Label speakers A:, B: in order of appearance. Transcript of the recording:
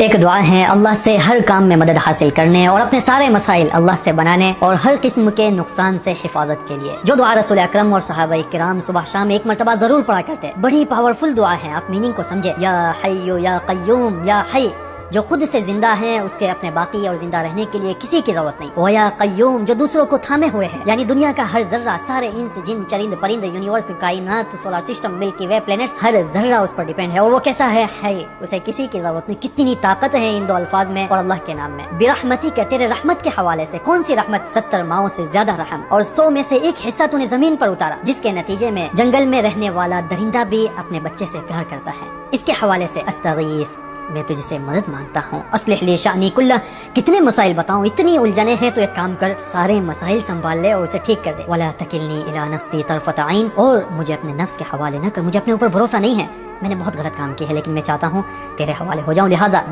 A: ایک دعا ہے اللہ سے ہر کام میں مدد حاصل کرنے اور اپنے سارے مسائل اللہ سے بنانے اور ہر قسم کے نقصان سے حفاظت کے لیے، جو دعا رسول اکرم اور صحابہ کرام صبح شام ایک مرتبہ ضرور پڑھا کرتے۔ بڑی پاورفل دعا ہے، آپ میننگ کو سمجھے۔ یا حی یا قیوم، یا حی جو خود سے زندہ ہیں، اس کے اپنے باقی اور زندہ رہنے کے لیے کسی کی ضرورت نہیں، و یا قیوم جو دوسروں کو تھامے ہوئے ہیں، یعنی دنیا کا ہر ذرہ، سارے انس جن چرند پرند، یونیورس، کائنات، سولار سسٹم، ملکی وے، پلینٹس، ہر ذرہ اس پر ڈیپینڈ ہے، اور وہ کیسا ہے؟ اسے کسی کی ضرورت نہیں۔ کتنی طاقت ہے ان دو الفاظ میں اور اللہ کے نام میں۔ برحمتی کا، تیرے رحمت کے حوالے سے۔ کون سی رحمت؟ 70 ماؤں سے زیادہ رحم، اور 100 میں سے ایک حصہ تو نے زمین پر اتارا، جس کے نتیجے میں جنگل میں رہنے والا درندہ بھی اپنے بچے سے پیار کرتا ہے۔ اس کے حوالے سے استغیث، میں تجھ سے مدد مانگتا ہوں، اصلح لی شأنی کلہ۔ کتنے مسائل بتاؤں، اتنی الجھنیں ہیں، تو ایک کام کر، سارے مسائل سنبھال لے اور اسے ٹھیک کر دے۔ ولا تکلنی الی نفسی طرفۃ عین، اور مجھے اپنے نفس کے حوالے نہ کر، مجھے اپنے اوپر بھروسہ نہیں ہے، میں نے بہت غلط کام کی ہے، لیکن میں چاہتا ہوں تیرے حوالے ہو جاؤں، لہذا